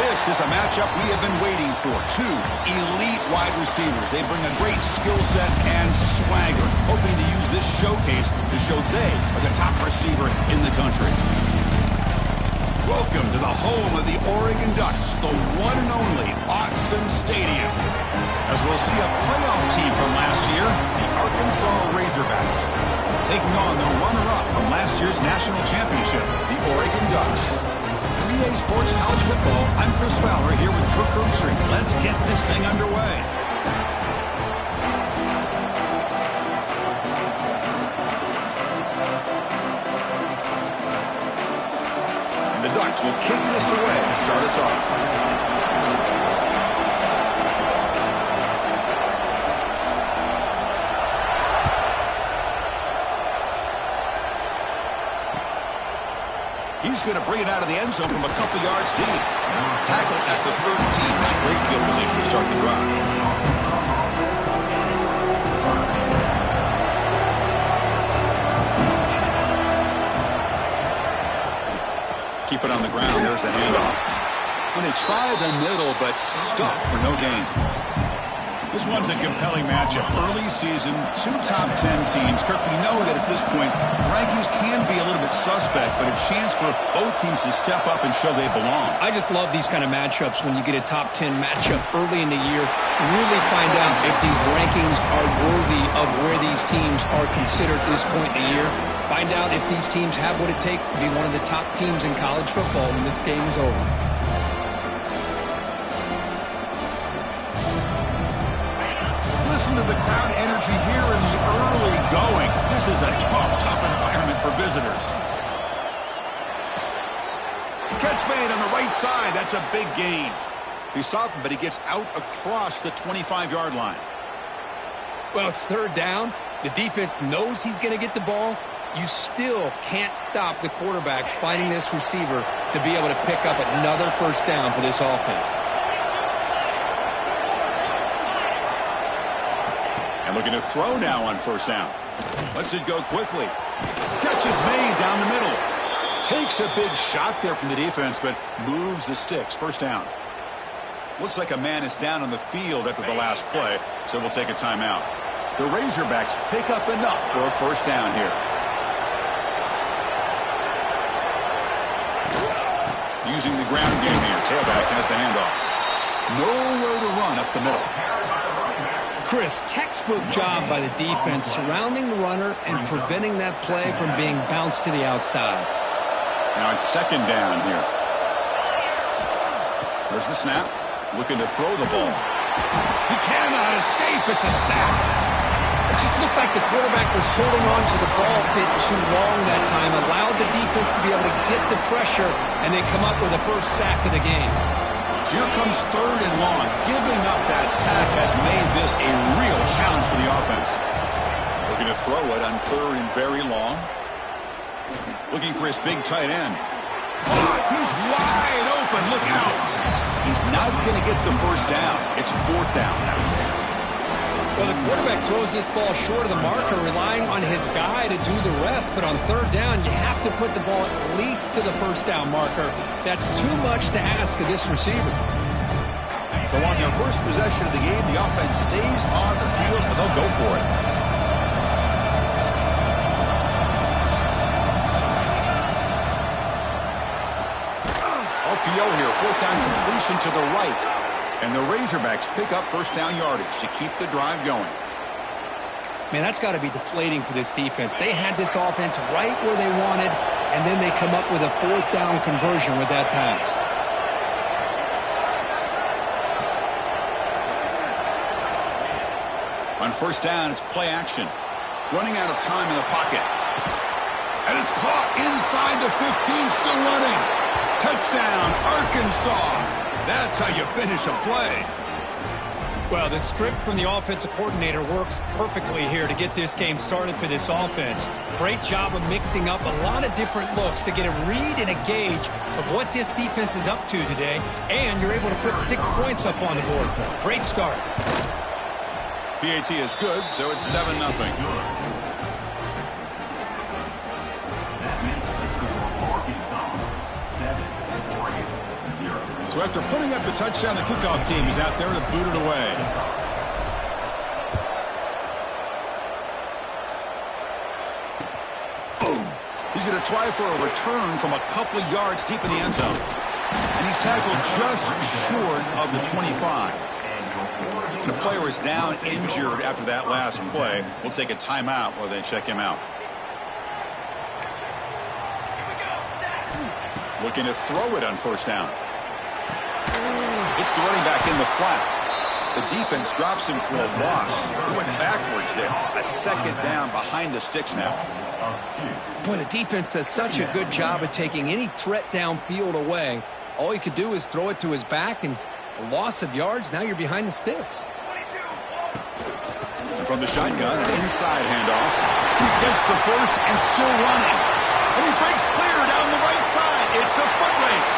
This is a matchup we have been waiting for. Two elite wide receivers. They bring a great skill set and swagger, hoping to use this showcase to show they are the top receiver in the country. Welcome to the home of the Oregon Ducks, the one and only Autzen Stadium. As we'll see a playoff team from last year, the Arkansas Razorbacks, taking on the runner-up from last year's national championship, the Oregon Ducks. 3A Sports College Football, I'm Chris Fowler here with Kirk Herbstreit. Let's get this thing underway. The Ducks will kick this away and start us off. He's going to bring it out of the end zone from a couple yards deep. Tackle at the 13. Not great field position to start the drive. Keep it on the ground. There's the handoff. And they try the middle, but stop for no gain. This one's a compelling matchup. Early season, two top 10 teams. Kirk, we know that at this point, the rankings can be a little bit suspect, but a chance for both teams to step up and show they belong. I just love these kind of matchups when you get a top 10 matchup early in the year. Really find out if these rankings are worthy of where these teams are considered at this point in the year. Find out if these teams have what it takes to be one of the top teams in college football when this game is over. Listen to the crowd energy here in the early going. This is a tough environment for visitors. Catch made on the right side. That's a big gain. He stopped him, but he gets out across the 25-yard line. Well, it's third down. The defense knows he's going to get the ball. You still can't stop the quarterback finding this receiver to be able to pick up another first down for this offense. And looking to throw now on first down. Lets it go quickly. Catch is made down the middle. Takes a big shot there from the defense, but moves the sticks. First down. Looks like a man is down on the field after the last play, so we'll take a timeout. The Razorbacks pick up enough for a first down here. Using the ground game here. Tailback has the handoff. Nowhere to run up the middle. Chris, textbook job by the defense surrounding the runner and preventing that play from being bounced to the outside. Now it's second down here. There's the snap. Looking to throw the ball. He cannot escape. It's a sack. It just looked like the quarterback was holding on to the ball a bit too long that time, allowed the defense to be able to get the pressure, and they come up with the first sack of the game. So here comes third and long. Giving up that sack has made this a real challenge for the offense. Looking to throw it on third and very long. Looking for his big tight end. Oh, he's wide open. Look out. He's not going to get the first down. It's fourth down now. Well, the quarterback throws this ball short of the marker, relying on his guy to do the rest. But on third down, you have to put the ball at least to the first down marker. That's too much to ask of this receiver. So on their first possession of the game, the offense stays on the field, and they'll go for it. RPO here, fourth down completion to the right. And the Razorbacks pick up first down yardage to keep the drive going. Man, that's got to be deflating for this defense. They had this offense right where they wanted, and then they come up with a fourth down conversion with that pass. On first down, it's play action. Running out of time in the pocket. And it's caught inside the 15, still running. Touchdown, Arkansas. That's how you finish a play. Well, the script from the offensive coordinator works perfectly here to get this game started for this offense. Great job of mixing up a lot of different looks to get a read and a gauge of what this defense is up to today, and you're able to put 6 points up on the board. Great start. PAT is good, so it's 7-0. So So after putting up the touchdown, the kickoff team is out there to boot it away. He's going to try for a return from a couple of yards deep in the end zone. And he's tackled just short of the 25. The player is down injured after that last play. We'll take a timeout while they check him out. Looking to throw it on first down. It's the running back in the flat. The defense drops him for a loss. He went backwards there. A second down behind the sticks now. Boy, the defense does such a good job of taking any threat downfield away. All he could do is throw it to his back, and a loss of yards, now you're behind the sticks. From the shotgun, an inside handoff. He gets the first and still running. And he breaks clear down the right side. It's a foot race.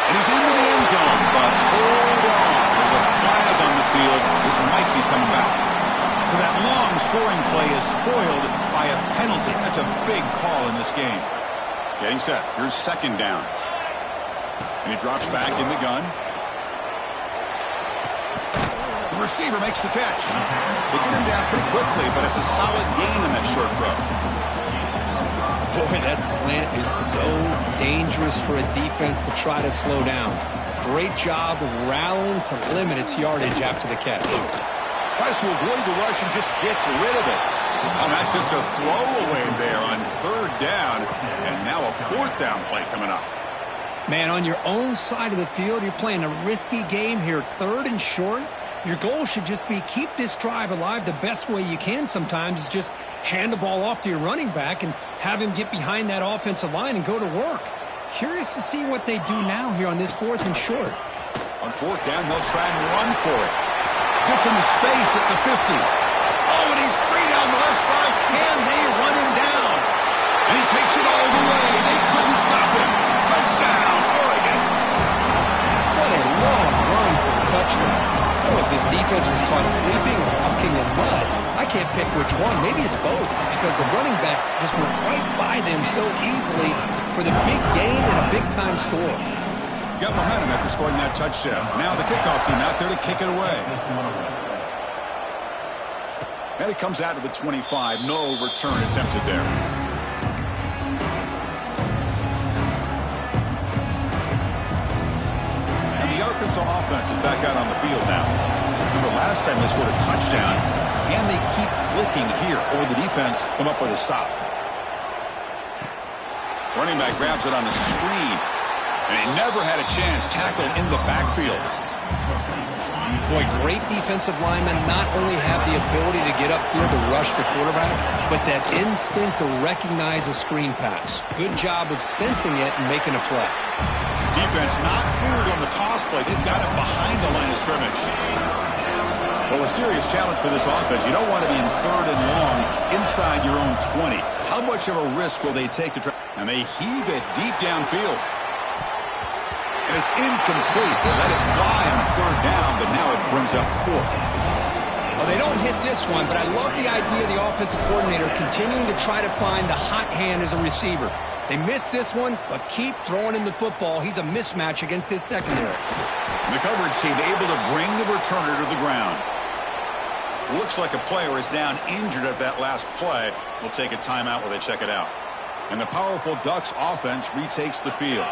And he's into the end zone, but hold on. There's a flag on the field. This might be coming back. So that long scoring play is spoiled by a penalty. That's a big call in this game. Getting set. Here's second down. And he drops back in the gun. The receiver makes the catch. They get him down pretty quickly, but it's a solid gain on that short throw. Boy, that slant is so dangerous for a defense to try to slow down. Great job of rallying to limit its yardage after the catch. Tries to avoid the rush and just gets rid of it. And that's just a throwaway there on third down. And now a fourth down play coming up. Man, on your own side of the field, you're playing a risky game here, third and short. Your goal should just be keep this drive alive the best way you can sometimes is just hand the ball off to your running back and have him get behind that offensive line and go to work. Curious to see what they do now here on this fourth and short. On fourth down, they'll try and run for it. Gets into space at the 50. Oh, and he's free down the left side. Can they run him down? And he takes it all the way. They couldn't stop him. Touchdown, Oregon. What a long run for a touchdown. I don't know if this defense was caught sleeping or walking in mud. I can't pick which one. Maybe it's both because the running back just went right by them so easily for the big gain and a big-time score. Got momentum after scoring that touchdown. Now the kickoff team out there to kick it away. And it comes out to the 25. No return attempted there. And the Arkansas offense is back out on the field now. Remember last time they scored a touchdown. Can they keep clicking here? Or will the defense come up with a stop? Running back grabs it on the screen. And he never had a chance. Tackled in the backfield. Boy, great defensive linemen not only have the ability to get upfield to rush the quarterback, but that instinct to recognize a screen pass. Good job of sensing it and making a play. Defense not fooled on the toss play. They've got it behind the line of scrimmage. Well, a serious challenge for this offense. You don't want to be in third and long inside your own 20. How much of a risk will they take to try? And they heave it deep downfield. And it's incomplete. They let it fly on third down, but now it brings up fourth. Well, they don't hit this one, but I love the idea of the offensive coordinator continuing to try to find the hot hand as a receiver. They missed this one, but keep throwing him the football. He's a mismatch against his secondary. The coverage team able to bring the returner to the ground. Looks like a player is down injured at that last play. We'll take a timeout while they check it out. And the powerful Ducks offense retakes the field.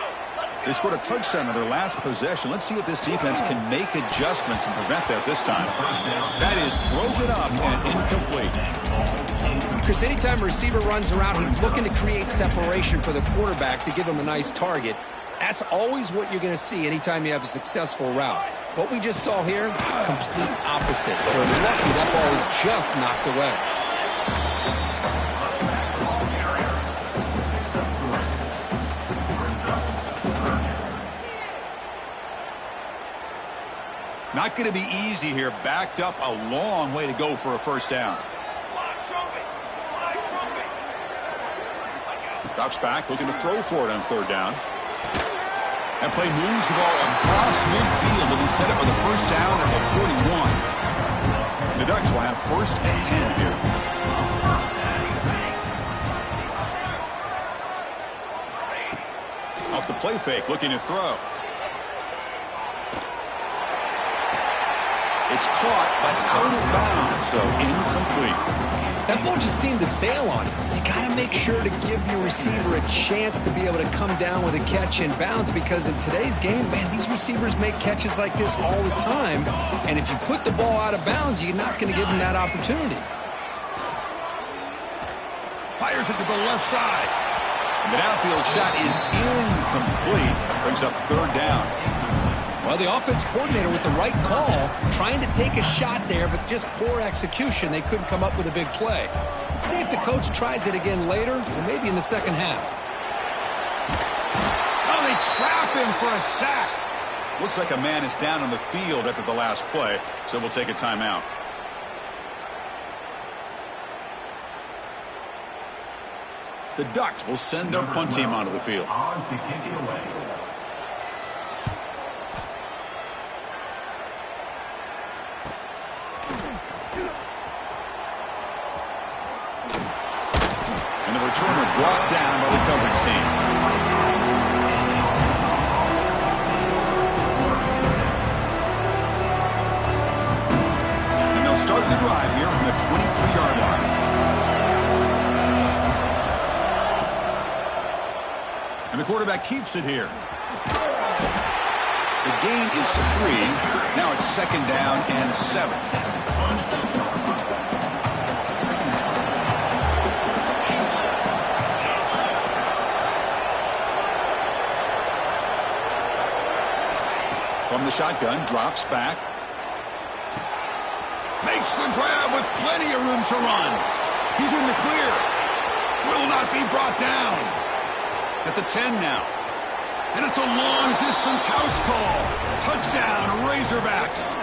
They scored a touchdown in their last possession. Let's see if this defense can make adjustments and prevent that this time. That is broken up and incomplete. Chris, anytime a receiver runs around, he's looking to create separation for the quarterback to give him a nice target. That's always what you're going to see anytime you have a successful route. What we just saw here, complete opposite. They're lucky that ball is just knocked away. Not going to be easy here. Backed up a long way to go for a first down. Drops back, looking to throw for it on third down. That play moves the ball across midfield, and he set it with a first down at the 41. The Ducks will have first and 10 here. Off the play fake, looking to throw. It's caught, but out of bounds, so incomplete. That ball just seemed to sail on him. You got to make sure to give your receiver a chance to be able to come down with a catch in bounds, because in today's game, man, these receivers make catches like this all the time. And if you put the ball out of bounds, you're not going to give them that opportunity. Fires it to the left side. And the downfield shot is incomplete. Brings up third down. Well, the offense coordinator with the right call, trying to take a shot there, but just poor execution. They couldn't come up with a big play. Let's see if the coach tries it again later, or maybe in the second half. Oh, they trap him for a sack. Looks like a man is down on the field after the last play, so we'll take a timeout. The Ducks will send their punt team onto the field. On to kick it away. And the returner brought down by the coverage team. And they'll start the drive here from the 23-yard line. And the quarterback keeps it here. The gain is 3. Now it's second down and 7. From the shotgun, drops back. Makes the grab with plenty of room to run. He's in the clear. Will not be brought down. At the 10 now. And it's a long-distance house call. Touchdown, Razorbacks.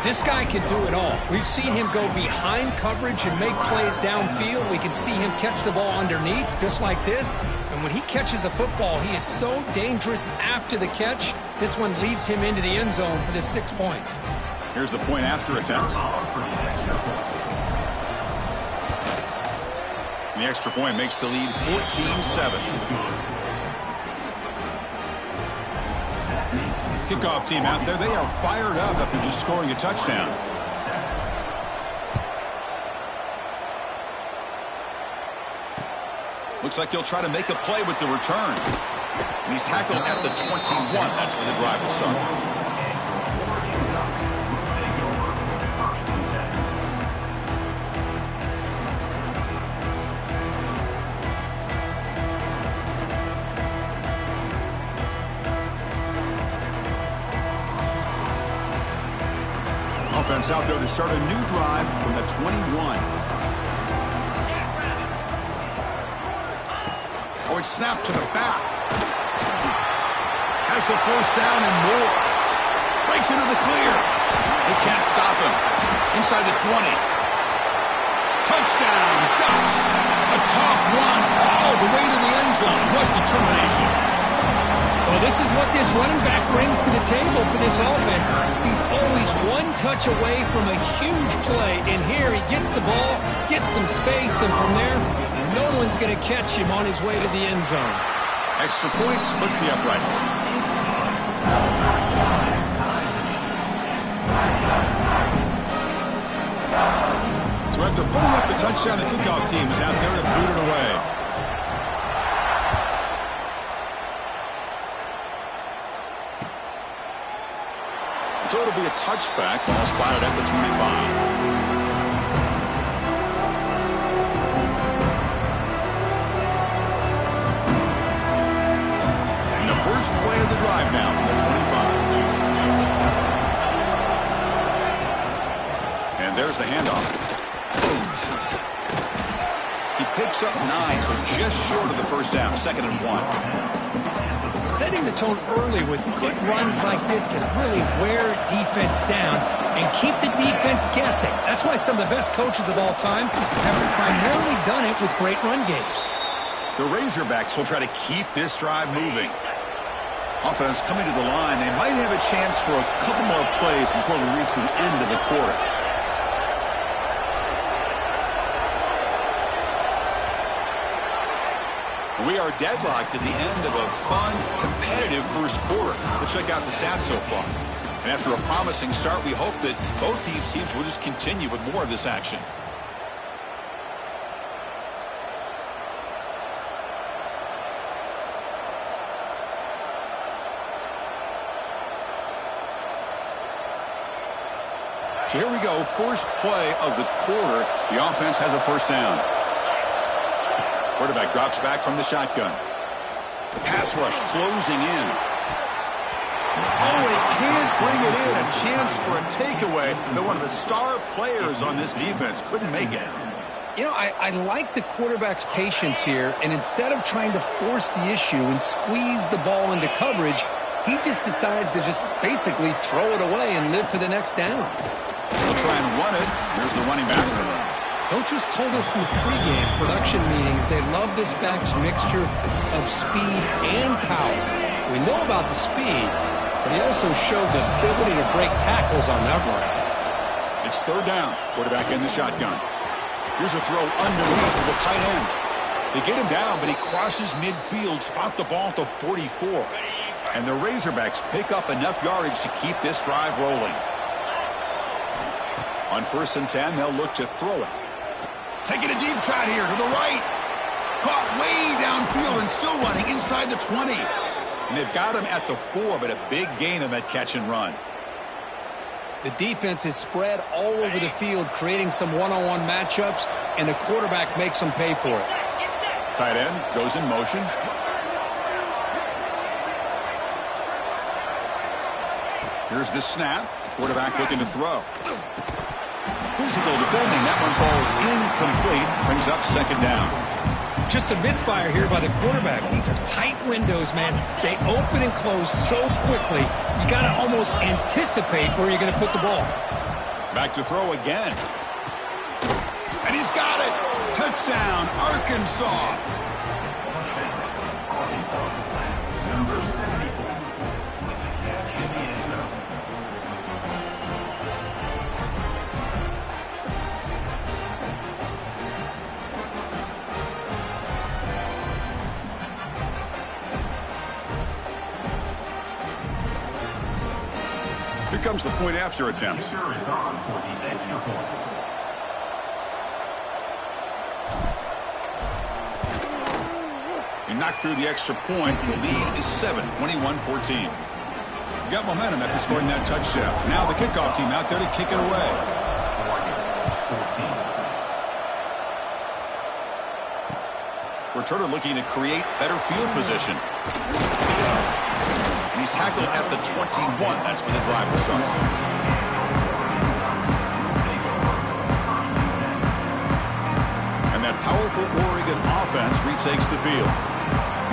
This guy can do it all. We've seen him go behind coverage and make plays downfield. We can see him catch the ball underneath, just like this. And when he catches a football, he is so dangerous after the catch. This one leads him into the end zone for the 6 points. Here's the point after attempt. And the extra point makes the lead 14-7. Kickoff team out there, they are fired up after just scoring a touchdown. Looks like he'll try to make a play with the return. And he's tackled at the 21. That's where the drive will start. Offense out there to start a new drive from the 21. Oh, it's snapped to the back. Has the first down and more. Breaks into the clear. They can't stop him. Inside the 20. Touchdown, Ducks. A tough run all the way to the end zone. What determination. Well, this is what this running back brings to the table for this offense. He's always one touch away from a huge play. And here he gets the ball, gets some space, and from there, no one's going to catch him on his way to the end zone. Extra point splits the uprights. So after putting up the touchdown, the kickoff team is out there to boot it away. So it'll be a touchback, ball spotted at the 25. And the first play of the drive now from the 25. And there's the handoff. He picks up 9, so just short of the first down, 2nd and 1. Setting the tone early with good runs like this can really wear defense down and keep the defense guessing. That's why some of the best coaches of all time have primarily done it with great run games. The Razorbacks will try to keep this drive moving. Offense coming to the line. They might have a chance for a couple more plays before we reach the end of the quarter. We are deadlocked at the end of a fun, competitive first quarter. Let's check out the stats so far. And after a promising start, we hope that both these teams will just continue with more of this action. So here we go, first play of the quarter. The offense has a first down. Quarterback drops back from the shotgun. The pass rush closing in. Oh, they can't bring it in. A chance for a takeaway, but one of the star players on this defense couldn't make it. You know, I like the quarterback's patience here, and instead of trying to force the issue and squeeze the ball into coverage, he just decides to just basically throw it away and live for the next down. They'll try and run it. Here's the running back. Coaches told us in the pregame production meetings they love this back's mixture of speed and power. We know about the speed, but he also showed the ability to break tackles on that run. It's third down. Quarterback in the shotgun. Here's a throw underneath to the tight end. They get him down, but he crosses midfield, spot the ball to 44. And the Razorbacks pick up enough yardage to keep this drive rolling. On 1st and 10, they'll look to throw it. Taking a deep shot here to the right. Caught way downfield and still running inside the 20. And they've got him at the 4, but a big gain on that catch and run. The defense is spread all over the field, creating some one-on-one matchups, and the quarterback makes them pay for it. Tight end goes in motion. Here's the snap. Quarterback looking to throw. Physical defending. That one falls incomplete. Brings up second down. Just a misfire here by the quarterback. These are tight windows, man. They open and close so quickly, you got to almost anticipate where you're going to put the ball. Back to throw again. And he's got it. Touchdown, Arkansas. Here comes the point after attempt. He knocked through the extra point. The lead is 7, 21-14. You got momentum after scoring that touchdown. Now the kickoff team out there to kick it away. Returner looking to create better field position. And he's tackled at the 21. That's where the drive will start. And that powerful Oregon offense retakes the field.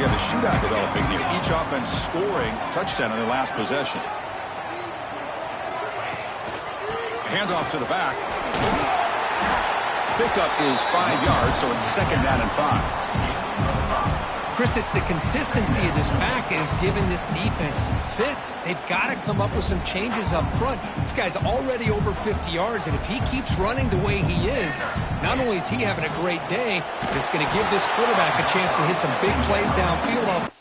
We have a shootout developing here. Each offense scoring touchdown on their last possession. Handoff to the back. Pickup is 5 yards, so it's second down and 5. Chris, it's the consistency of this back is giving this defense fits. They've got to come up with some changes up front. This guy's already over 50 yards, and if he keeps running the way he is, not only is he having a great day, but it's going to give this quarterback a chance to hit some big plays downfield.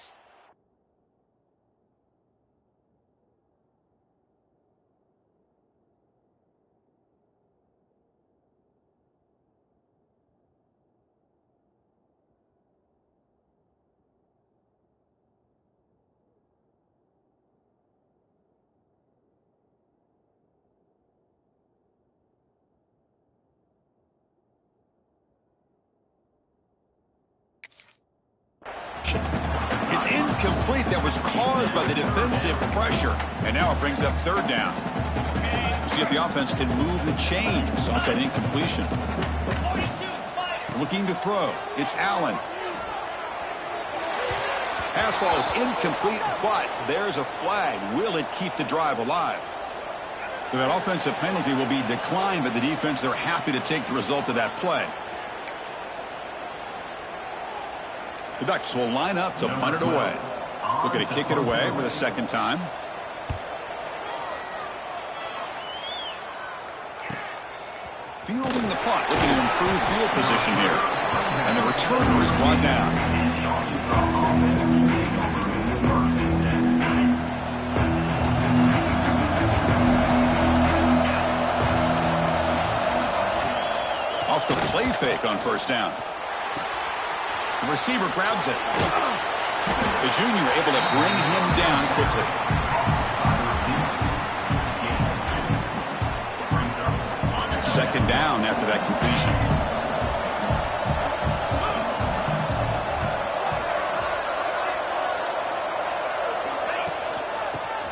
It's incomplete. That was caused by the defensive pressure. And now it brings up third down. We'll see if the offense can move the chains off that incompletion. Looking to throw. It's Allen. Pass ball is incomplete, but there's a flag. Will it keep the drive alive? So that offensive penalty will be declined by the defense. They're happy to take the result of that play. The Ducks will line up to punt it away. Looking to kick it away for the second time. Fielding the punt, looking to improve field position here. And the returner is brought down. fake on first down. The receiver grabs it. The junior able to bring him down quickly. Second down after that completion.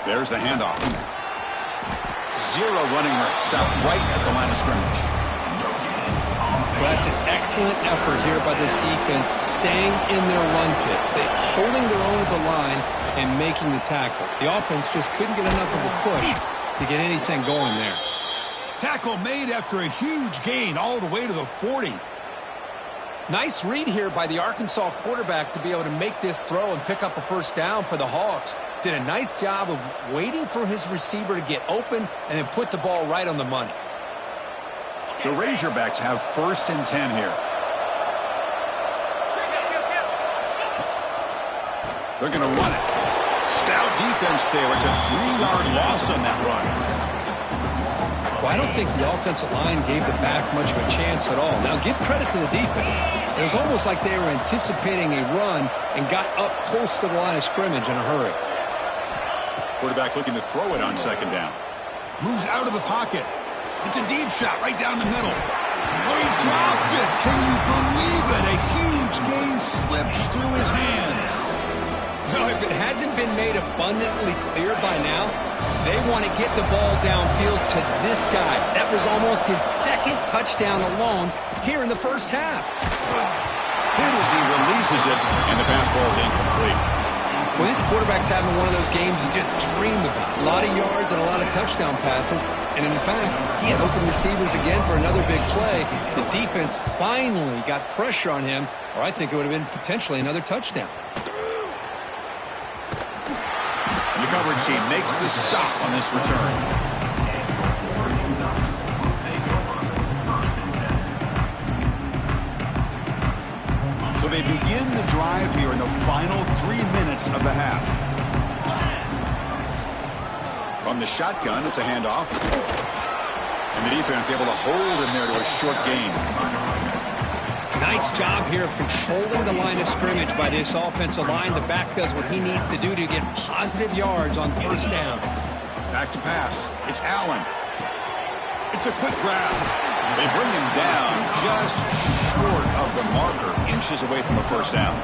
There's the handoff. Zero running room. Stopped right at the line of scrimmage. Well, that's an excellent effort here by this defense, staying in their run fits, holding their own at the line and making the tackle. The offense just couldn't get enough of a push to get anything going there. Tackle made after a huge gain all the way to the 40. Nice read here by the Arkansas quarterback to be able to make this throw and pick up a first down for the Hogs. Did a nice job of waiting for his receiver to get open and then put the ball right on the money. The Razorbacks have 1st and 10 here. They're going to run it. Stout defense there. It's a 3-yard loss on that run. Well, I don't think the offensive line gave the back much of a chance at all. Now, give credit to the defense. It was almost like they were anticipating a run and got up close to the line of scrimmage in a hurry. Quarterback looking to throw it on second down. Moves out of the pocket. It's a deep shot right down the middle. Oh, he dropped it. Can you believe it? A huge gain slips through his hands. Well, if it hasn't been made abundantly clear by now, they want to get the ball downfield to this guy. That was almost his 2nd touchdown alone here in the first half. Hit as he releases it, and the pass ball is incomplete. Well, this quarterback's having one of those games you just dream about. A lot of yards and a lot of touchdown passes. And in fact, he had open receivers again for another big play. The defense finally got pressure on him, or I think it would have been potentially another touchdown. The coverage team makes the stop on this return. So they begin the drive here in the final 3 minutes of the half. From the shotgun, it's a handoff. And the defense able to hold him there to a short gain. Nice job here of controlling the line of scrimmage by this offensive line. The back does what he needs to do to get positive yards on first down. Back to pass. It's Allen. It's a quick grab. They bring him down just short of the marker, inches away from a first down.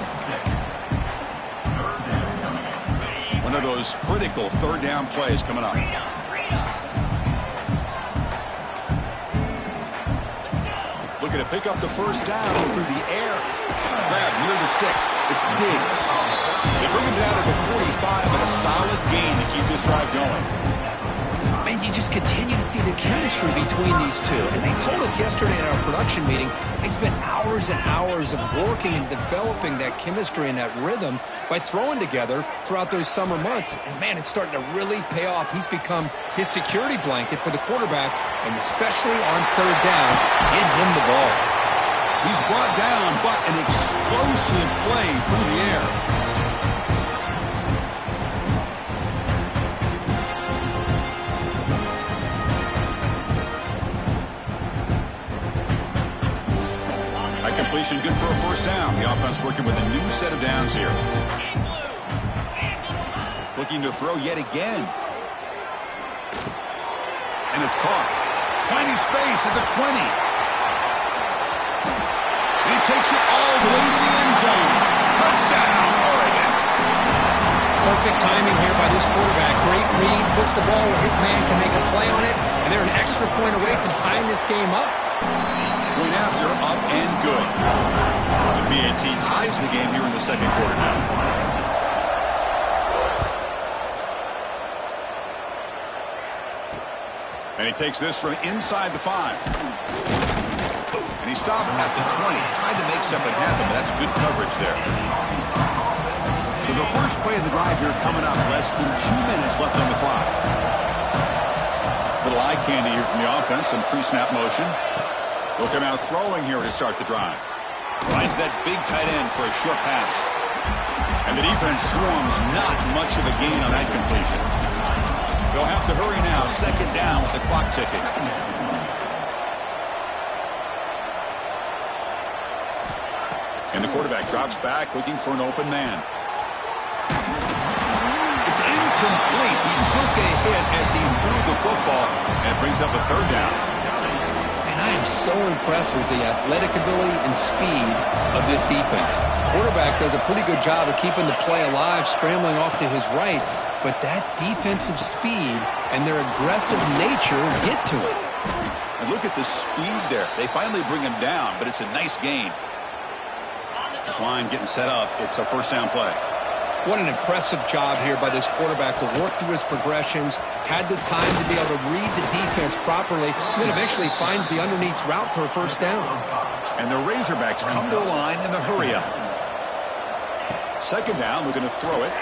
One of those critical third down plays coming up. Looking to pick up the first down through the air. Grab near the sticks. It's Diggs. They bring him down at the 45 and a solid gain to keep this drive going. Man, you just continue to see the chemistry between these two. And they told us yesterday in our production meeting, they spent hours and hours of working and developing that chemistry and that rhythm by throwing together throughout those summer months. And, man, it's starting to really pay off. He's become his security blanket for the quarterback, and especially on third down, get him the ball. He's brought down, but an explosive play through the air. Completion good for a first down. The offense working with a new set of downs here. Looking to throw yet again. And it's caught. Finding space at the 20. He takes it all the way to the end zone. Touchdown, Oregon. Perfect timing here by this quarterback. Great read, puts the ball where his man can make a play on it, and they're an extra point away from tying this game up. Point after, up and good. The BAT ties the game here in the second quarter now. And he takes this from inside the 5. And he stopped at the 20. Tried to make something happen, but that's good coverage there. So the first play of the drive here coming up. Less than 2 minutes left on the clock. Little eye candy here from the offense. Some pre-snap motion. They'll come out throwing here to start the drive. Finds that big tight end for a short pass. And the defense swarms, not much of a gain on that completion. They'll have to hurry now. Second down with the clock ticking. the quarterback drops back looking for an open man. It's incomplete. He took a hit as he threw the football, and it brings up a third down. And I am so impressed with the athletic ability and speed of this defense. Quarterback does a pretty good job of keeping the play alive, scrambling off to his right, but that defensive speed and their aggressive nature get to it. And look at the speed there. They finally bring him down, but it's a nice gain. This line getting set up. It's a first down play. What an impressive job here by this quarterback to work through his progressions, had the time to be able to read the defense properly, and then eventually finds the underneath route for a first down. And the Razorbacks come to the line in the hurry-up. Second down, we're going to throw it.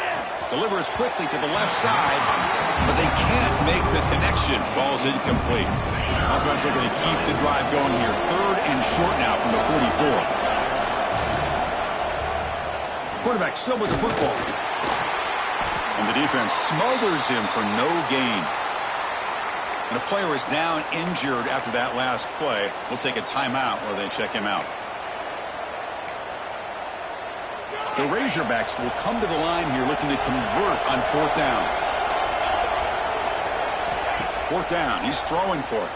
Delivers quickly to the left side, but they can't make the connection. Ball's incomplete. Offense are going to keep the drive going here. Third and short now from the 44. Quarterback still with the football. And the defense smothers him for no gain. And a player is down injured after that last play. We'll take a timeout while they check him out. The Razorbacks will come to the line here looking to convert on fourth down. Fourth down. He's throwing for it.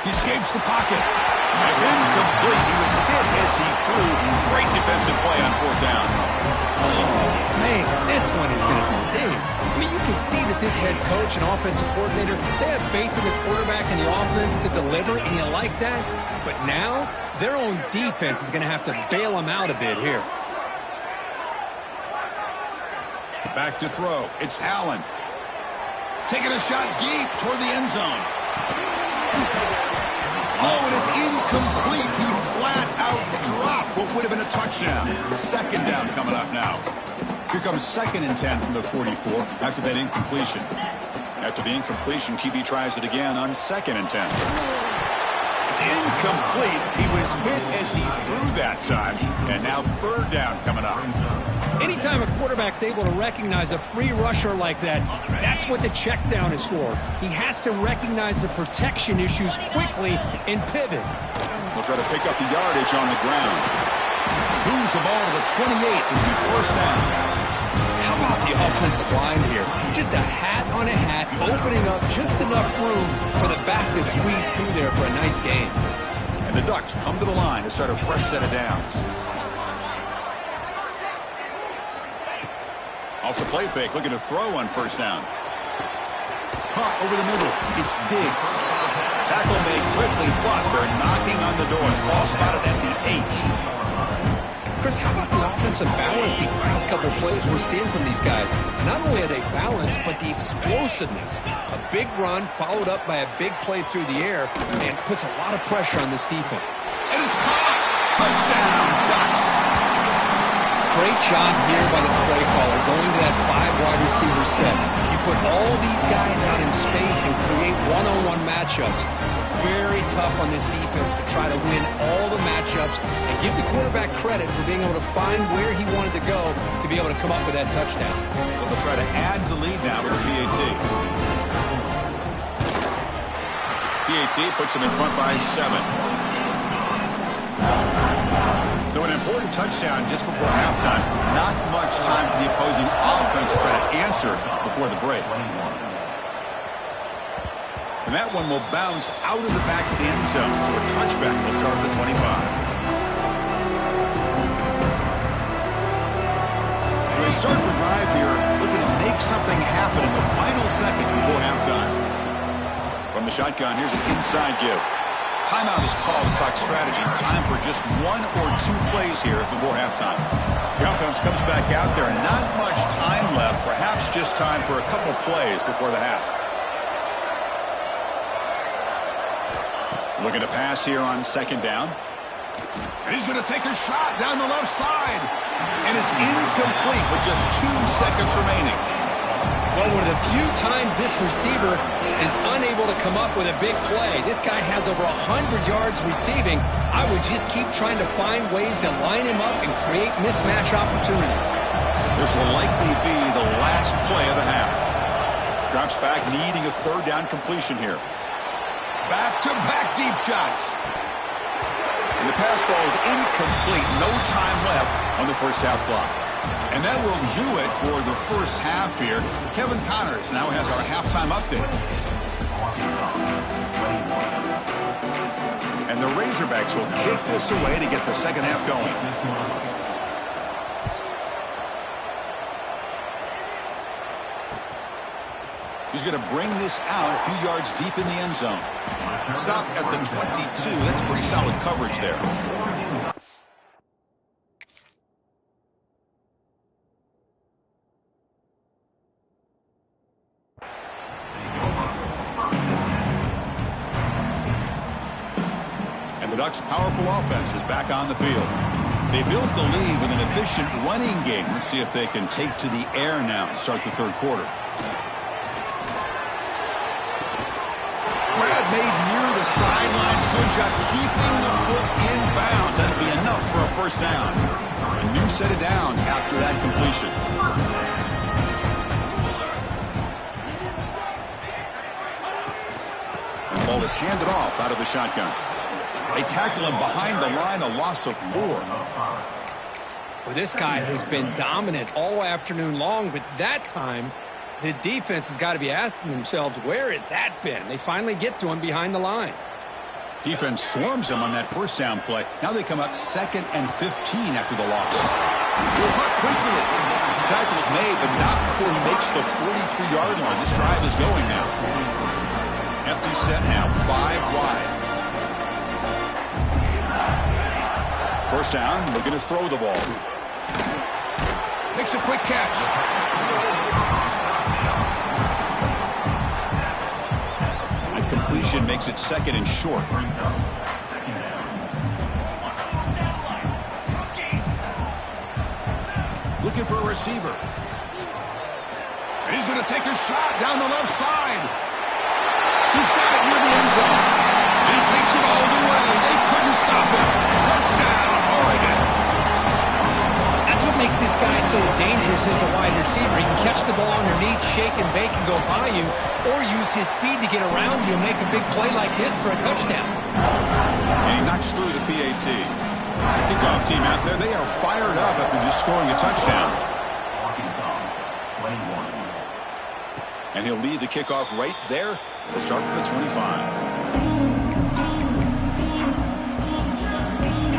He escapes the pocket. It's incomplete. He was hit as he threw. Great defensive play on fourth down. Oh, man, this one is going to sting. I mean, you can see that this head coach and offensive coordinator, they have faith in the quarterback and the offense to deliver, and you like that. But now, their own defense is going to have to bail them out a bit here. Back to throw. It's Allen. Taking a shot deep toward the end zone. Oh, and it's incomplete. He flat out dropped what would have been a touchdown. Second down coming up now. Here comes 2nd and 10 from the 44 after that incompletion. After the incompletion, QB tries it again on 2nd and 10. It's incomplete. He was hit as he threw that time. And now third down coming up. Anytime a quarterback's able to recognize a free rusher like that, that's what the check down is for. He has to recognize the protection issues quickly and pivot. We'll try to pick up the yardage on the ground. Moves the ball to the 28. It'll be first down. How about the offensive line here? Just a hat on a hat, opening up just enough room for the back to squeeze through there for a nice gain. And the Ducks come to the line to start a fresh set of downs. Off the play fake, looking to throw on first down. Caught over the middle. It's Diggs. Tackle made quickly, but they're knocking on the door. Ball spotted at the 8. Chris, how about the offensive balance these last couple of plays we're seeing from these guys? Not only are they balanced, but the explosiveness. A big run followed up by a big play through the air and puts a lot of pressure on this defense. And it's caught. Touchdown, Ducks. Great job here by the play caller going to that 5 wide receiver set. You put all these guys out in space and create one-on-one matchups. Very tough on this defense to try to win all the matchups and give the quarterback credit for being able to find where he wanted to go to be able to come up with that touchdown. Well, they'll try to add to the lead now with a PAT. PAT puts them in front by 7. So an important touchdown just before halftime. Not much time for the opposing offense to try to answer before the break. And that one will bounce out of the back of the end zone. So a touchback will start at the 25. So they start the drive here, looking to make something happen in the final seconds before halftime. From the shotgun, here's an inside give. Timeout is called to talk strategy. Time for just 1 or 2 plays here before halftime. The offense comes back out there. Not much time left. Perhaps just time for a couple plays before the half. Looking to pass here on second down. And he's going to take a shot down the left side. And it's incomplete with just 2 seconds remaining. Well, one of the few times this receiver is unable to come up with a big play. This guy has over 100 yards receiving. I would just keep trying to find ways to line him up and create mismatch opportunities. This will likely be the last play of the half. Drops back, needing a third down completion here. Back-to-back deep shots. And the pass falls incomplete. No time left on the first half clock. And that will do it for the first half here. Kevin Connors now has our halftime update. And the Razorbacks will kick this away to get the second half going. He's going to bring this out a few yards deep in the end zone. Stop at the 22. That's pretty solid coverage there. And the Ducks' powerful offense is back on the field. They built the lead with an efficient running game. Let's see if they can take to the air now to start the third quarter. Brad made near the sidelines. Good job keeping the foot in bounds. That'll be enough for a first down. A new set of downs after that completion. And the ball is handed off out of the shotgun. They tackle him behind the line, a loss of 4. Well, this guy has been dominant all afternoon long, but that time the defense has got to be asking themselves, where has that been? They finally get to him behind the line. Defense swarms him on that first down play. Now they come up 2nd and 15 after the loss. Quickly. Tackle's made, but not before he makes the 43-yard line. This drive is going now. Empty set now, 5 wide. First down, looking to throw the ball. Makes a quick catch. Completion makes it 2nd and short. Looking for a receiver. And he's going to take a shot down the left side. He's got it near the end zone. And he takes it all the way. They couldn't stop him. Touchdown, Oregon. That's what makes this guy so dangerous as a wide receiver. He can catch the ball underneath, shake and bake and go by you, or use his speed to get around you and make a big play like this for a touchdown. And he knocks through the PAT. Kickoff team out there, they are fired up after just scoring a touchdown. And he'll lead the kickoff right there. They'll start from the 25.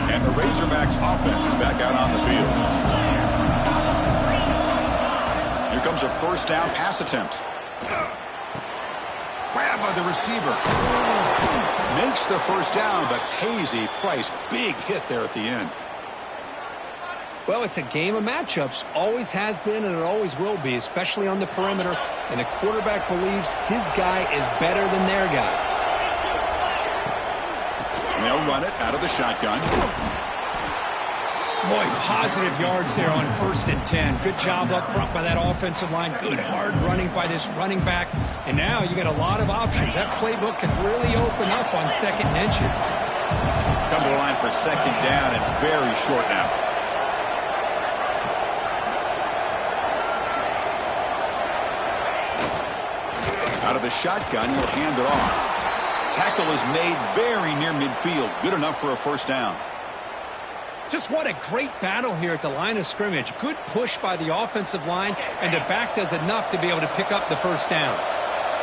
And the Razorbacks offense is back out on the field. Here comes a first down pass attempt. Grabbed by the receiver. Makes the first down, but pays a price. Big hit there at the end. Well, it's a game of matchups. Always has been and it always will be, especially on the perimeter. And the quarterback believes his guy is better than their guy. And they'll run it out of the shotgun. Boy, positive yards there on 1st and 10. Good job up front by that offensive line. Good hard running by this running back. And now you got a lot of options. That playbook can really open up on 2nd and inches. Come to the line for 2nd down and very short now. Out of the shotgun, he'll hand it off. Tackle is made very near midfield. Good enough for a first down. Just what a great battle here at the line of scrimmage. Good push by the offensive line, and the back does enough to be able to pick up the first down.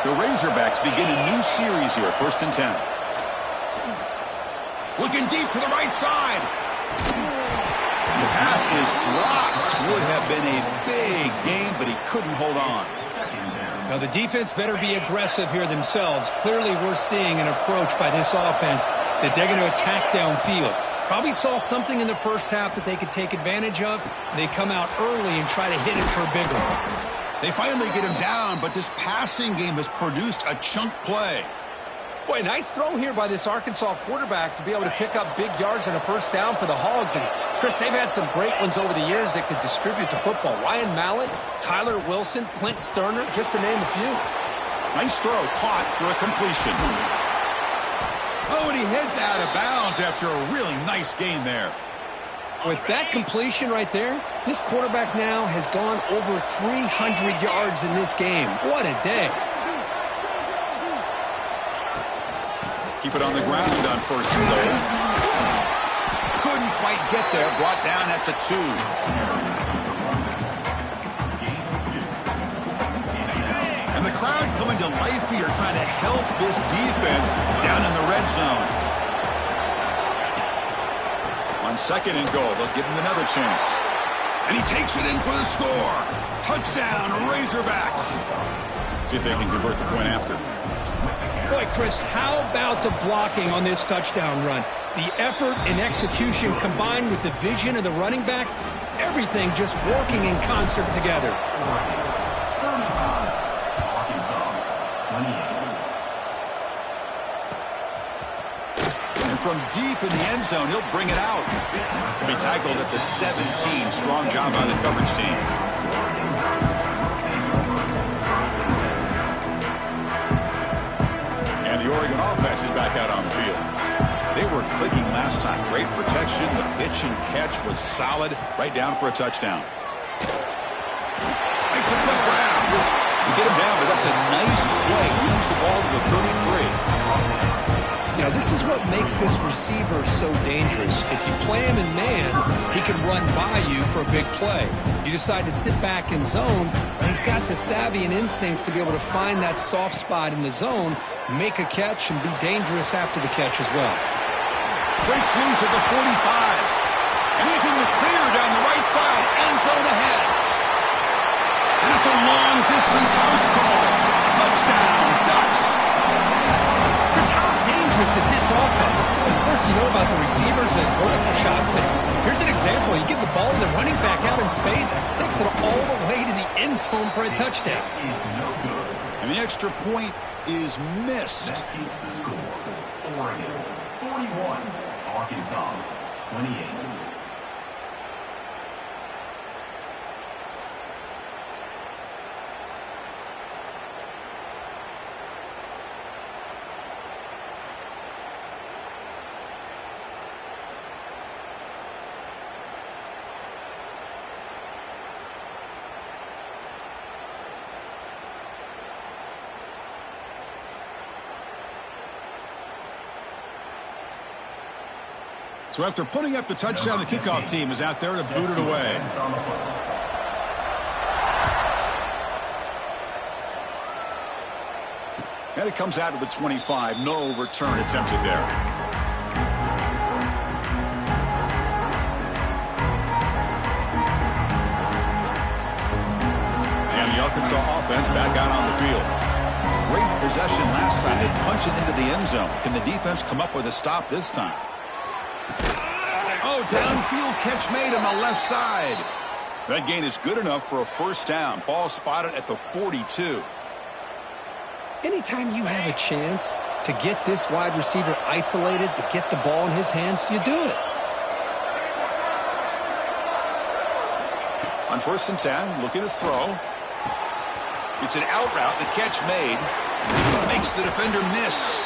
The Razorbacks begin a new series here, 1st and 10. Looking deep to the right side. The pass is dropped. Would have been a big gain, but he couldn't hold on. Now, the defense better be aggressive here themselves. Clearly, we're seeing an approach by this offense that they're going to attack downfield. Probably saw something in the first half that they could take advantage of. They come out early and try to hit it for a big one. They finally get him down, but this passing game has produced a chunk play. Boy, nice throw here by this Arkansas quarterback to be able to pick up big yards on a first down for the Hogs. And, Chris, they've had some great ones over the years that could distribute the football. Ryan Mallett, Tyler Wilson, Clint Sterner, just to name a few. Nice throw, caught for a completion. Oh, and he heads out of bounds after a really nice game there. With that completion right there, this quarterback now has gone over 300 yards in this game. What a day. Keep it on the ground on 1st and goal. quite get there. Brought down at the 2. And the crowd coming to life here, trying to help this defense down in the red zone. On 2nd and goal, they'll give him another chance. And he takes it in for the score. Touchdown, Razorbacks. See if they can convert the point after. Boy, Chris, how about the blocking on this touchdown run? The effort and execution combined with the vision of the running back, everything just working in concert together. And from deep in the end zone, he'll bring it out. He'll be tackled at the 17. Strong job by the coverage team. The Oregon offense is back out on the field. They were clicking last time. Great protection. The pitch and catch was solid. Right down for a touchdown. Makes a quick grab. You get him down, but that's a nice play. Moves the ball to the 33. You know, this is what makes this receiver so dangerous. If you play him in man, he can run by you for a big play. You decide to sit back in zone, and he's got the savvy and instincts to be able to find that soft spot in the zone, make a catch, and be dangerous after the catch as well. Breaks loose at the 45. And he's in the clear down the right side. End zone ahead. And it's a long-distance house call. Touchdown, Ducks. Chris, how dangerous is this offense? Of course, you know about the receivers, those vertical shots, but here's an example. You give the ball to the running back out in space, takes it all the way to the end zone for a touchdown. And the extra point is missed. That keeps the score. Oregon 41, Arkansas 28. So after putting up the touchdown, the kickoff team is out there to boot it away. And it comes out to the 25. No return attempted there. And the Arkansas offense back out on the field. Great possession last time. They punch it into the end zone. Can the defense come up with a stop this time? Oh, downfield catch made on the left side. That gain is good enough for a first down. Ball spotted at the 42. Anytime you have a chance to get this wide receiver isolated, to get the ball in his hands, you do it. On 1st and 10, looking to throw. It's an out route. The catch made. Makes the defender miss.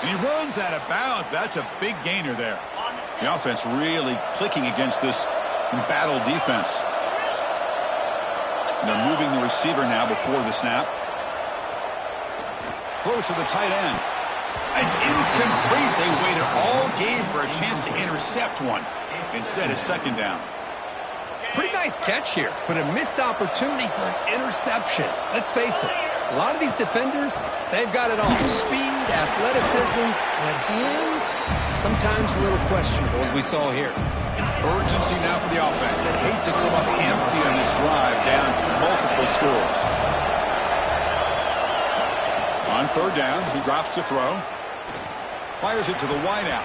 And he runs out of bounds. That's a big gainer there. The offense really clicking against this battle defense. And they're moving the receiver now before the snap. Close to the tight end. It's incomplete. They waited all game for a chance to intercept one. Instead, it's 2nd down. Pretty nice catch here, but a missed opportunity for an interception. Let's face it, a lot of these defenders, they've got it all. Speed, athleticism, but hands, sometimes a little questionable, as we saw here. Urgency now for the offense. They hate to come up empty on this drive, down multiple scores. On 3rd down, he drops to throw. Fires it to the wideout.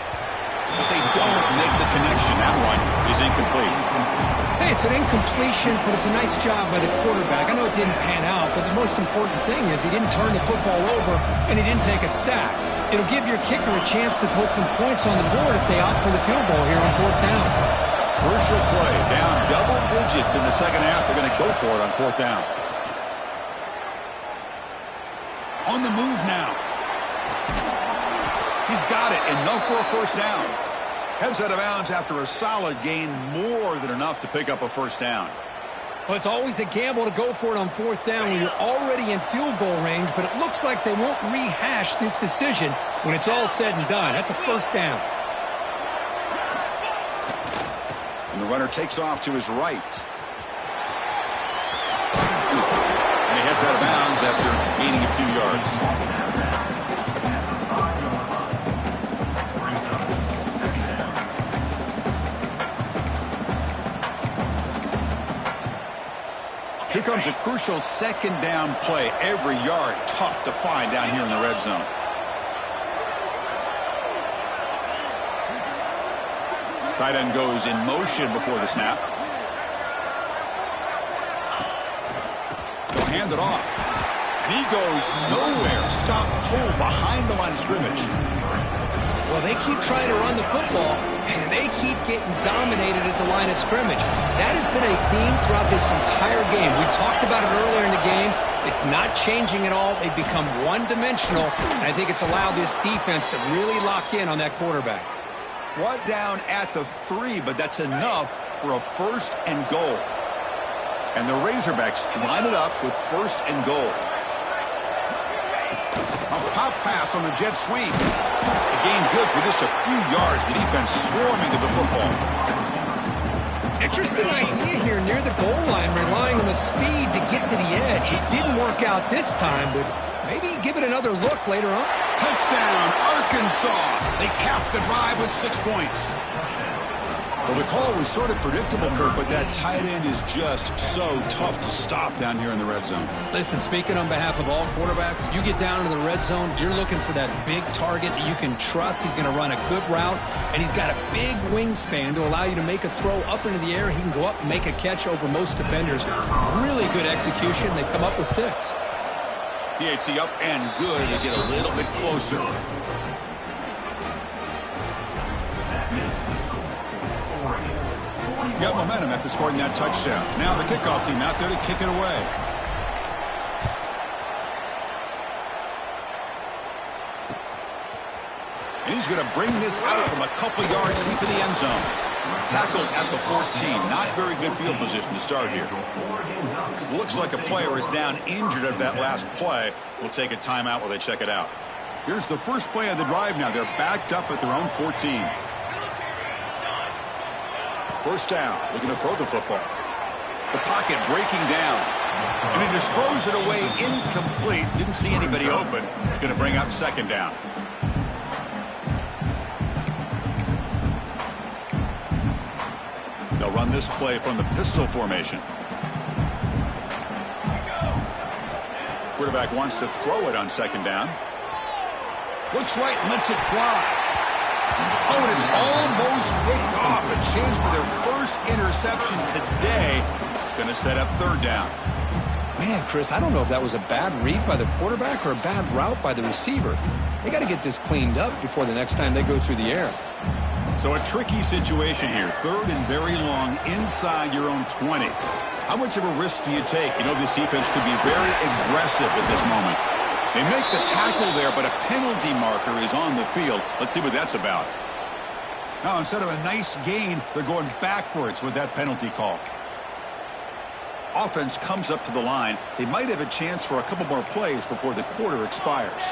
But they don't make the connection. That one is incomplete. Hey, it's an incompletion, but it's a nice job by the quarterback. I know it didn't pan out, but the most important thing is he didn't turn the football over and he didn't take a sack. It'll give your kicker a chance to put some points on the board if they opt for the field goal here on 4th down. Crucial play. Down double digits in the 2nd half. They're going to go for it on 4th down. On the move now. He's got it. Enough for a first down. Heads out of bounds after a solid gain, more than enough to pick up a first down. Well, it's always a gamble to go for it on 4th down when you're already in field goal range, but it looks like they won't rehash this decision when it's all said and done. That's a first down. The runner takes off to his right. And he heads out of bounds after gaining a few yards. Here comes a crucial second down play. Every yard tough to find down here in the red zone. Tight end goes in motion before the snap. They'll hand it off. And he goes nowhere. Stop pull behind the line of scrimmage. Well, they keep trying to run the football, and they keep getting dominated at the line of scrimmage. That has been a theme throughout this entire game. We've talked about it earlier in the game. It's not changing at all. They've become one-dimensional, and I think it's allowed this defense to really lock in on that quarterback. Brought down at the 3, but that's enough for a first and goal. And the Razorbacks line it up with first and goal. A pop pass on the jet sweep. A gain good for just a few yards. The defense swarming to the football. Interesting idea here near the goal line, relying on the speed to get to the edge. It didn't work out this time, but maybe give it another look later on. Touchdown, Arkansas. They capped the drive with 6 points. Well, the call was sort of predictable, Kirk, but that tight end is just so tough to stop down here in the red zone. Listen, speaking on behalf of all quarterbacks, you get down into the red zone, you're looking for that big target that you can trust. He's going to run a good route, and he's got a big wingspan to allow you to make a throw up into the air. He can go up and make a catch over most defenders. Really good execution. They come up with 6. PHC up and good to get a little bit closer. Got momentum after scoring that touchdown. Now the kickoff team out there to kick it away. And he's going to bring this out from a couple yards deep in the end zone. Tackled at the 14. Not very good field position to start here. Looks like a player is down injured at that last play. We'll take a timeout while they check it out. Here's the first play of the drive now. They're backed up at their own 14. First down, looking to throw the football. The pocket breaking down. And he just throws it away incomplete. Didn't see anybody open. He's going to bring up second down. They'll run this play from the pistol formation. Quarterback wants to throw it on second down. Looks right and lets it fly. Oh, and it's almost picked off. A chance for their first interception today. Going to set up third down. Man, Chris, I don't know if that was a bad read by the quarterback or a bad route by the receiver. They got to get this cleaned up before the next time they go through the air. So a tricky situation here. Third and very long inside your own 20. How much of a risk do you take? You know, this defense could be very aggressive at this moment. They make the tackle there, but a penalty marker is on the field. Let's see what that's about. Now, instead of a nice gain, they're going backwards with that penalty call. Offense comes up to the line. They might have a chance for a couple more plays before the quarter expires.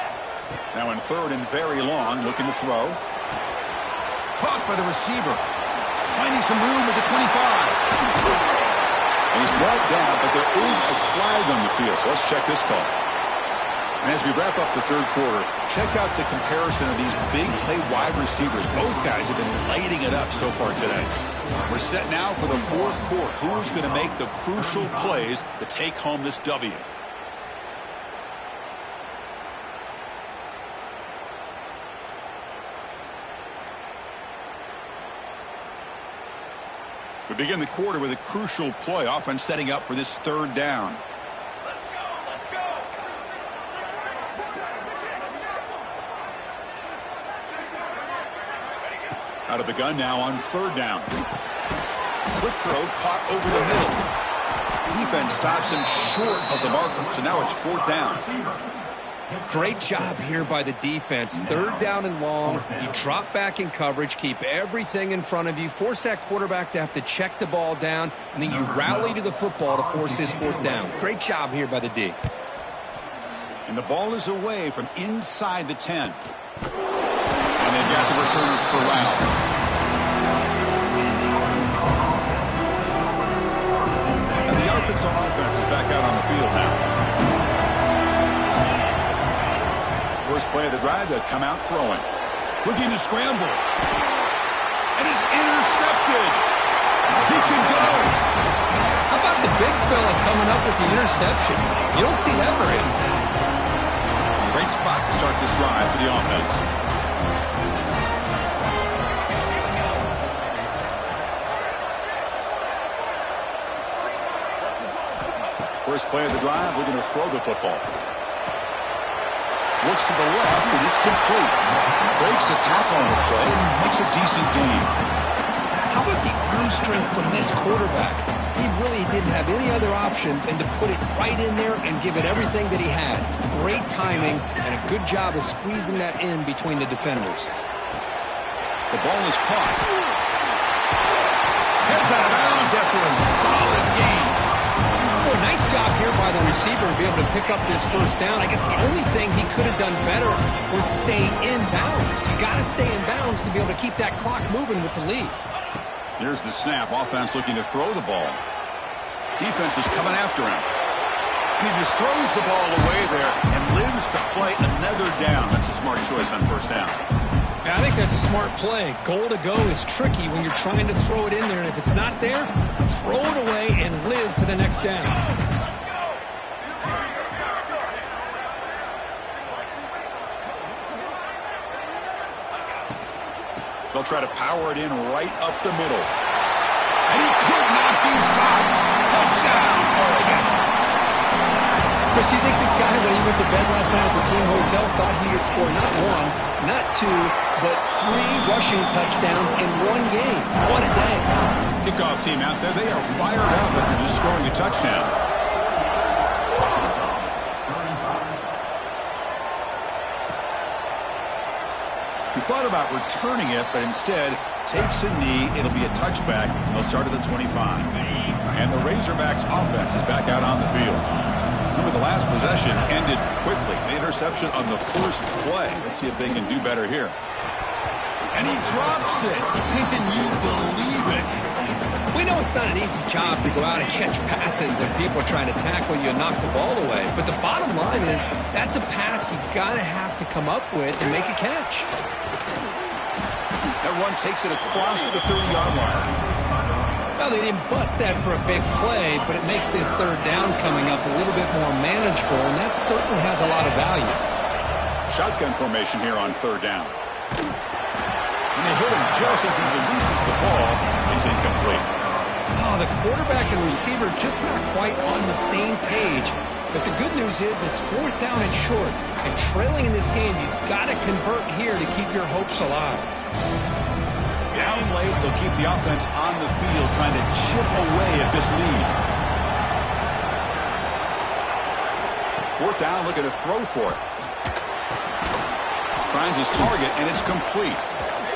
Now in third and very long, looking to throw. Caught by the receiver. Finding some room at the 25. And he's brought down, but there is a flag on the field, so let's check this call. And as we wrap up the third quarter, check out the comparison of these big play wide receivers. Both guys have been lighting it up so far today. We're set now for the fourth quarter. Who's going to make the crucial plays to take home this W? We begin the quarter with a crucial play. Offense setting up for this third down. Out of the gun now on third down. Quick throw caught over the middle. Defense stops him short of the marker, so now it's fourth down. Great job here by the defense. Third down and long. You drop back in coverage, keep everything in front of you, force that quarterback to have to check the ball down, and then you rally to the football to force this fourth down. Great job here by the D. And the ball is away from inside the 10. And they've got the returner corralled. Arkansas offense is back out on the field now. First play of the drive, they'll come out throwing. Looking to scramble. And is intercepted. He can go. How about the big fella coming up with the interception? You don't see that very often. Great spot to start this drive for the offense. First play of the drive, we're going to throw the football. Looks to the left, and it's complete. Breaks a tackle on the play and makes a decent gain. How about the arm strength from this quarterback? He really didn't have any other option than to put it right in there and give it everything that he had. Great timing and a good job of squeezing that in between the defenders. The ball is caught. Heads out of bounds after a solid gain. Well, nice job here by the receiver to be able to pick up this first down. I guess the only thing he could have done better was stay in bounds. You got to stay in bounds to be able to keep that clock moving with the lead. Here's the snap. Offense looking to throw the ball. Defense is coming after him. And he just throws the ball away there and lives to play another down. That's a smart choice on first down. Yeah, I think that's a smart play. Goal to go is tricky when you're trying to throw it in there. And if it's not there, throw it away and live for the next down. They'll try to power it in right up the middle. And he could not be stopped. Touchdown, Oregon. Chris, you think this guy, when he went to bed last night at the team hotel, thought he would score not one, not two, but 3 rushing touchdowns in one game? What a day. Kickoff team out there, they are fired up after just scoring a touchdown. He thought about returning it, but instead takes a knee. It'll be a touchback. They'll start at the 25. And the Razorbacks offense is back out on the field. Remember, the last possession ended quickly. An interception on the first play. Let's see if they can do better here. And he drops it. Can you believe it? We know it's not an easy job to go out and catch passes when people are trying to tackle you and knock the ball away. But the bottom line is that's a pass you got to have to come up with and make a catch. That run takes it across the 30-yard line. Well, they didn't bust that for a big play, but it makes this third down coming up a little bit more manageable, and that certainly has a lot of value. Shotgun formation here on third down. And they hit him just as he releases the ball. He's incomplete. Oh, the quarterback and receiver just not quite on the same page. But the good news is it's fourth down and short. And trailing in this game, you've got to convert here to keep your hopes alive. Down late, they'll keep the offense on the field trying to chip away at this lead. Fourth down, looking to throw for it. Finds his target, and it's complete.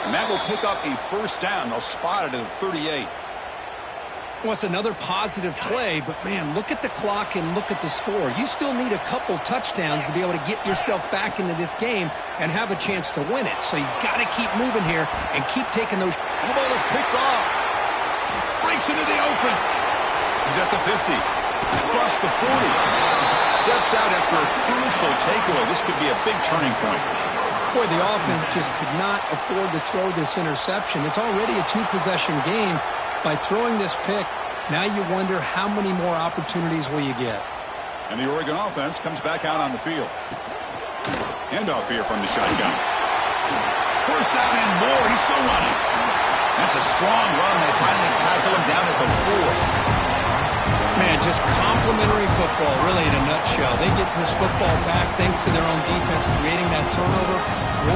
And that will pick up a first down. They'll spot it at the 38. Well, it's another positive play, but, man, look at the clock and look at the score. You still need a couple touchdowns to be able to get yourself back into this game and have a chance to win it. So you got to keep moving here and keep taking those. And the ball is picked off. Breaks into the open. He's at the 50. Across the 40. Steps out after a crucial takeaway. This could be a big turning point. Boy, the offense just could not afford to throw this interception. It's already a 2-possession game. By throwing this pick, now you wonder how many more opportunities will you get. And the Oregon offense comes back out on the field. Handoff here from the shotgun. First down and more. He's still running. That's a strong run. They finally tackle him down at the 4. Man, just complimentary football, really, in a nutshell. They get this football back thanks to their own defense, creating that turnover,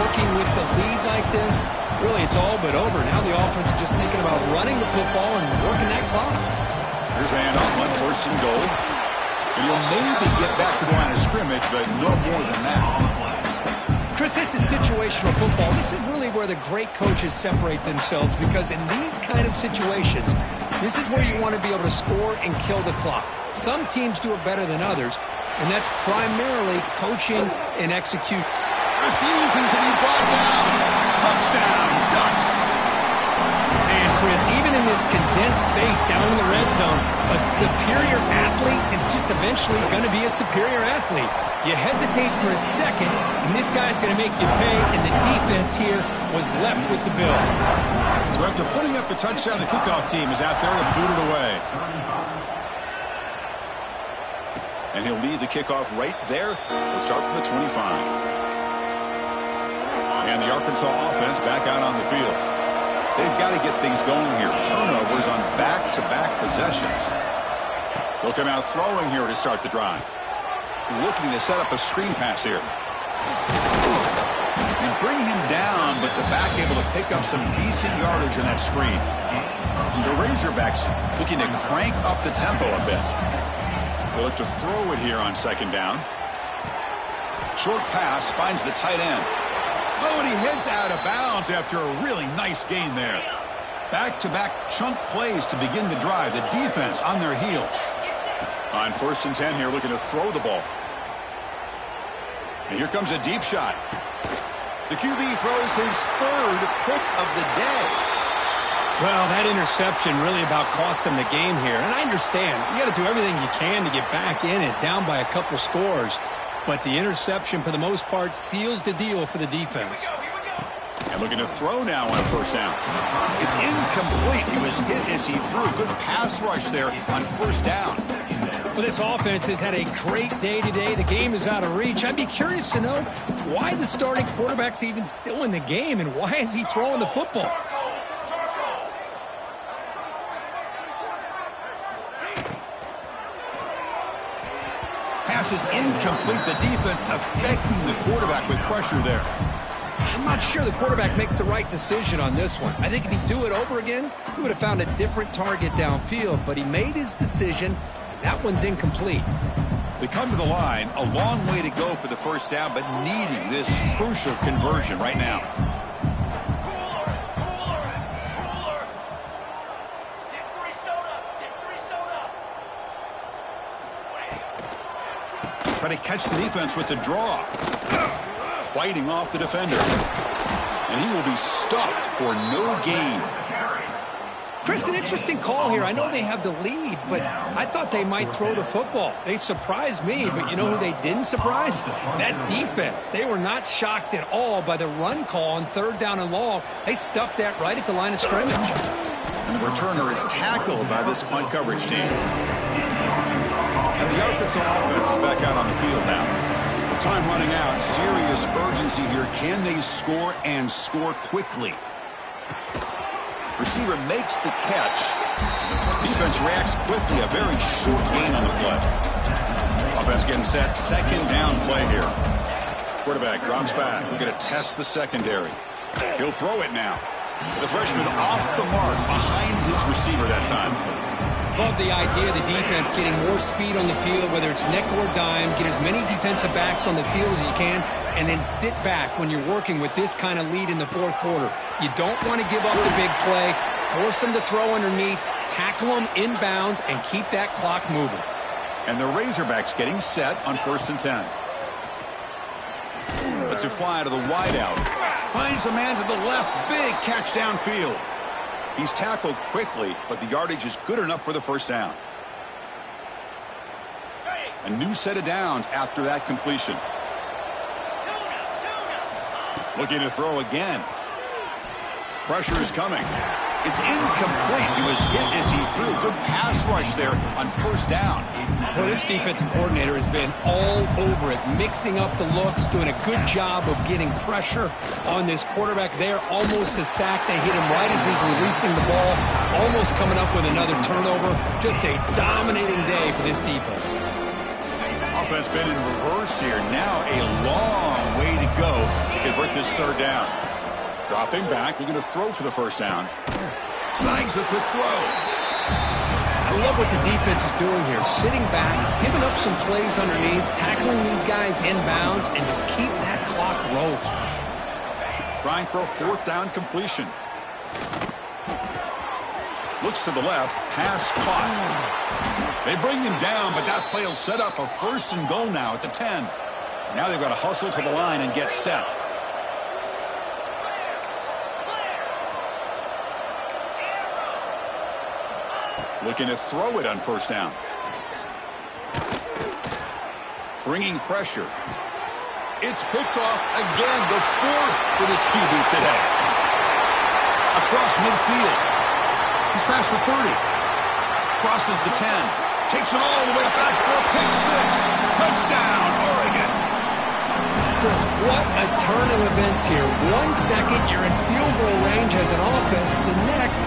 working with the lead like this. Really, it's all but over. Now the offense is just thinking about running the football and working that clock. Here's a handoff on first and goal. And you'll maybe get back to the line of scrimmage, but no more than that. Chris, this is situational football. This is really where the great coaches separate themselves, because in these kind of situations, this is where you want to be able to score and kill the clock. Some teams do it better than others, and that's primarily coaching and execution. Refusing to be brought down. Touchdown, Ducks. And Chris, even in this condensed space down in the red zone, a superior athlete is just eventually going to be a superior athlete. You hesitate for a second, and this guy's going to make you pay, and the defense here was left with the bill. So after putting up a touchdown, the kickoff team is out there to boot it away. And he'll lead the kickoff right there. He'll start from the 25. And the Arkansas offense back out on the field. They've got to get things going here. Turnovers on back-to-back possessions. They'll come out throwing here to start the drive. Looking to set up a screen pass here. And bring him down, but the back able to pick up some decent yardage in that screen. The Razorbacks looking to crank up the tempo a bit. They'll look to throw it here on second down. Short pass finds the tight end. Oh, and he heads out of bounds after a really nice gain there. Back-to-back chunk plays to begin the drive. The defense on their heels. On 1st and 10 here, looking to throw the ball. And here comes a deep shot. The QB throws his 3rd pick of the day. Well, that interception really about cost him the game here. And I understand. You got to do everything you can to get back in it, down by a couple scores. But the interception, for the most part, seals the deal for the defense. And looking to throw now on 1st down. It's incomplete. He was hit as he threw. Good pass rush there on 1st down. Well, this offense has had a great day today. The game is out of reach. I'd be curious to know why the starting quarterback's even still in the game and why is he throwing the football? Pass is incomplete. The defense affecting the quarterback with pressure there. I'm not sure the quarterback makes the right decision on this one. I think if he'd do it over again, he would have found a different target downfield, but he made his decision. That one's incomplete. They come to the line, a long way to go for the 1st down, but needing this crucial conversion right now. Trying to catch the defense with the draw. Fighting off the defender. And he will be stuffed for no gain. Chris, an interesting call here. I know they have the lead, but I thought they might throw the football. They surprised me, but you know who they didn't surprise? That defense. They were not shocked at all by the run call on 3rd down and long. They stuffed that right at the line of scrimmage. And the returner is tackled by this punt coverage team. And the Arkansas offense is back out on the field now. Time running out. Serious urgency here. Can they score and score quickly? Receiver makes the catch. Defense reacts quickly. A very short gain on the play. Offense getting set. 2nd down play here. Quarterback drops back. We're going to test the secondary. He'll throw it now. The freshman off the mark behind his receiver that time. Love the idea of the defense getting more speed on the field, whether it's nickel or dime, get as many defensive backs on the field as you can, and then sit back when you're working with this kind of lead in the 4th quarter. You don't want to give up the big play, force them to throw underneath, tackle them inbounds, and keep that clock moving. And the Razorbacks getting set on 1st and 10. Let's it fly to the wideout. Finds a man to the left. Big catch downfield. He's tackled quickly, but the yardage is good enough for the 1st down. A new set of downs after that completion. Looking to throw again. Pressure is coming. It's incomplete. He was hit as he threw. Good pass rush there on 1st down. Well, this defensive coordinator has been all over it, mixing up the looks, doing a good job of getting pressure on this quarterback there. Almost a sack. They hit him right as he's releasing the ball, almost coming up with another turnover. Just a dominating day for this defense. Offense been in reverse here. Now a long way to go to convert this 3rd down. Dropping back, looking to throw for the 1st down. Snags the quick throw. I love what the defense is doing here. Sitting back, giving up some plays underneath, tackling these guys inbounds, and just keep that clock rolling. Trying for a 4th down completion. Looks to the left, pass caught. They bring him down, but that play will set up a 1st and goal now at the 10. Now they've got to hustle to the line and get set. Looking to throw it on first down. Bringing pressure. It's picked off again, the fourth for this QB today. Across midfield. He's past the 30. Crosses the 10. Takes it all the way back for a pick six. Touchdown, Oregon. Chris, what a turn of events here. 1 second, you're in field goal range as an offense. The next,